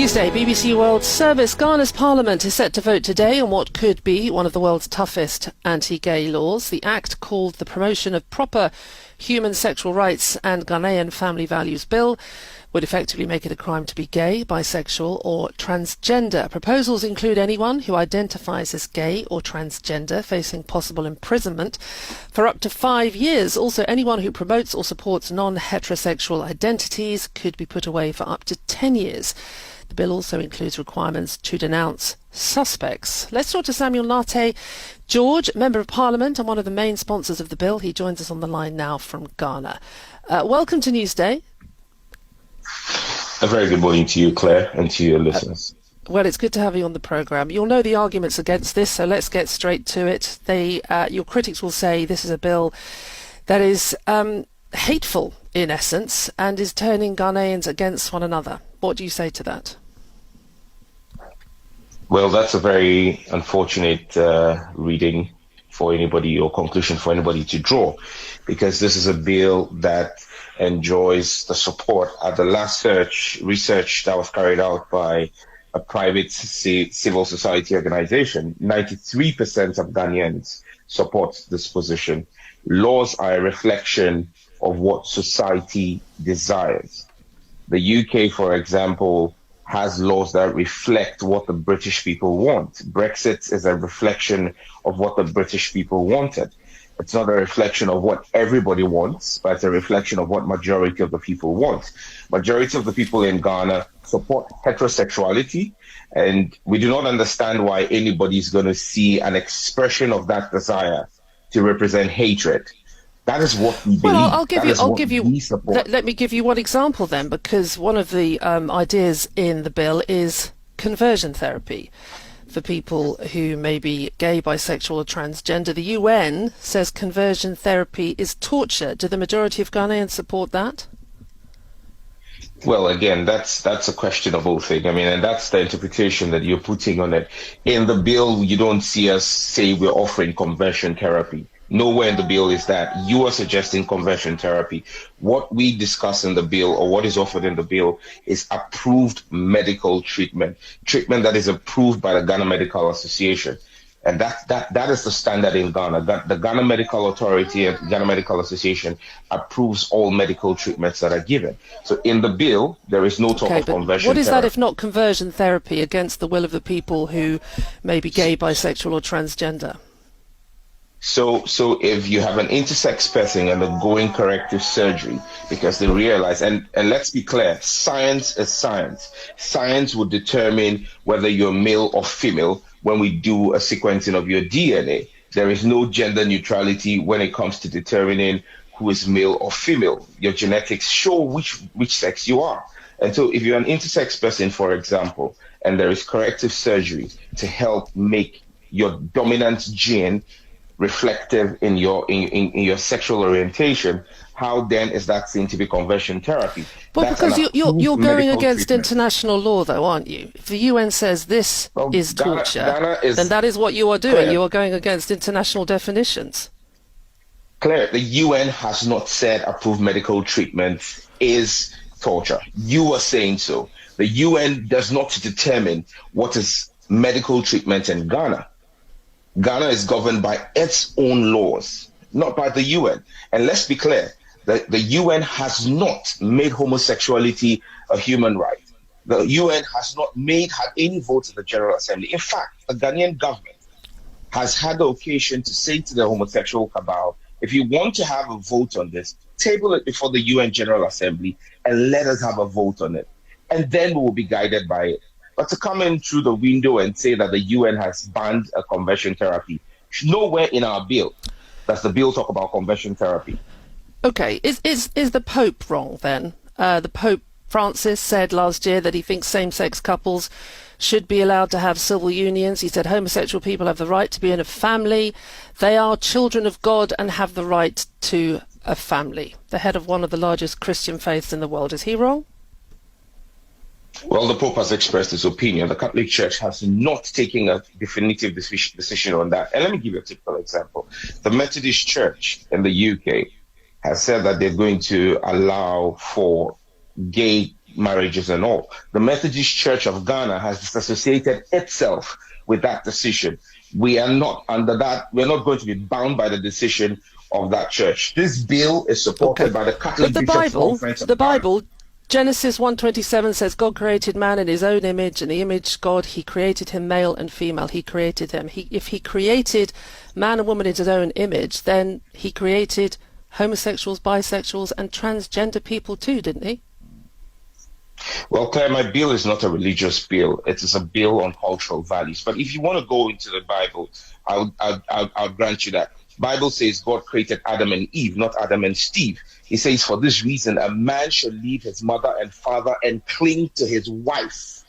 Tuesday, BBC World Service. Ghana's parliament is set to vote today on what could be one of the world's toughest anti-gay laws. The act, called the Promotion of Proper Human Sexual Rights and Ghanaian Family Values Bill, would effectively make it a crime to be gay, bisexual or transgender. Proposals include anyone who identifies as gay or transgender facing possible imprisonment for up to 5 years. Also, anyone who promotes or supports non-heterosexual identities could be put away for up to 10 years. The bill also includes requirements to denounce suspects. Let's talk to Samuel Nate George, Member of Parliament and one of the main sponsors of the bill. He joins us on the line now from Ghana. Welcome to Newsday. A very good morning to you, Claire, and to your listeners. Well, it's good to have you on the programme. You'll know the arguments against this, so let's get straight to it. Your critics will say this is a bill that is hateful, in essence, and is turning Ghanaians against one another. What do you say to that? Well, that's a very unfortunate reading for anybody, or conclusion for anybody to draw, because this is a bill that enjoys the support. At the last research that was carried out by a private civil society organization, 93% of Ghanaians support this position. Laws are a reflection of what society desires. The UK, for example, has laws that reflect what the British people want. Brexit is a reflection of what the British people wanted. It's not a reflection of what everybody wants, but it's a reflection of what majority of the people want. Majority of the people in Ghana support heterosexuality, and we do not understand why anybody is going to see an expression of that desire to represent hatred. That is what we believe. Well, let me give you one example then, because one of the ideas in the bill is conversion therapy for people who may be gay, bisexual or transgender. The UN says conversion therapy is torture. Do the majority of Ghanaians support that? Well, again, that's a question of both things. I mean, and that's the interpretation that you're putting on it. In the bill, you don't see us say we're offering conversion therapy. Nowhere in the bill is that. You are suggesting conversion therapy. What we discuss in the bill, or what is offered in the bill, is approved medical treatment that is approved by the Ghana Medical Association. And that is the standard in Ghana. The Ghana Medical Authority and Ghana Medical Association approves all medical treatments that are given. So in the bill, there is no talk of conversion what is therapy. That if not conversion therapy against the will of the people who may be gay, bisexual or transgender? So if you have an intersex person undergoing corrective surgery because they realize, and let's be clear, science is science. Science will determine whether you're male or female when we do a sequencing of your DNA. There is no gender neutrality when it comes to determining who is male or female. Your genetics show which sex you are. And so if you're an intersex person, for example, and there is corrective surgery to help make your dominant gene reflective in your sexual orientation, how then is that seen to be conversion therapy? Well, because you're going against international law, though, aren't you? If the UN says this is torture, then that is what you are doing. Claire, you are going against international definitions. Claire, the UN has not said approved medical treatment is torture. You are saying so. The UN does not determine what is medical treatment in Ghana. Ghana is governed by its own laws, not by the UN. And let's be clear, the UN has not made homosexuality a human right. The UN has not had any votes in the General Assembly. In fact, the Ghanaian government has had the occasion to say to the homosexual cabal, if you want to have a vote on this, table it before the UN General Assembly and let us have a vote on it. And then we will be guided by it. But to come in through the window and say that the UN has banned a conversion therapy, nowhere in our bill does the bill talk about conversion therapy. Okay, is the Pope wrong then? The Pope Francis said last year that he thinks same-sex couples should be allowed to have civil unions. He said homosexual people have the right to be in a family. They are children of God and have the right to a family. The head of one of the largest Christian faiths in the world. Is he wrong? Well, the Pope has expressed his opinion. The Catholic Church has not taken a definitive decision on that. And let me give you a typical example. The Methodist Church in the UK has said that they're going to allow for gay marriages and all. The Methodist Church of Ghana has disassociated itself with that decision. We are not under that. We're not going to be bound by the decision of that church. This bill is supported by the Catholic Bishops' Conference of the Ghana. Bible, Genesis 1:27 says, God created man in his own image. In the image God, he created him, male and female. He created them. If he created man and woman in his own image, then he created homosexuals, bisexuals and transgender people too, didn't he? Well, Claire, my bill is not a religious bill. It is a bill on cultural values. But if you want to go into the Bible, I'll grant you that. Bible says God created Adam and Eve, not Adam and Steve. He says, for this reason, a man shall leave his mother and father and cling to his wife.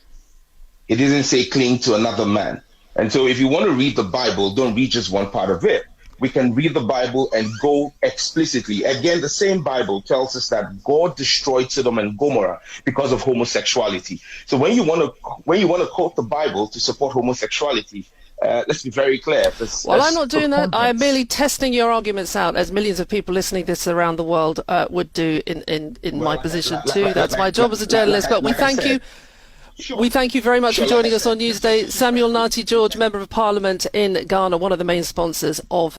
It didn't say cling to another man. And so if you want to read the Bible, don't read just one part of it. We can read the Bible and go explicitly. Again, the same Bible tells us that God destroyed Sodom and Gomorrah because of homosexuality. So when you want to quote the Bible to support homosexuality, let's be very clear. Well, I'm not doing that. I'm merely testing your arguments out, as millions of people listening to this around the world would do in my position too. That's my job as a journalist. But we thank you. We thank you very much for joining us on Newsday. Samuel Nati George, Member of Parliament in Ghana, one of the main sponsors of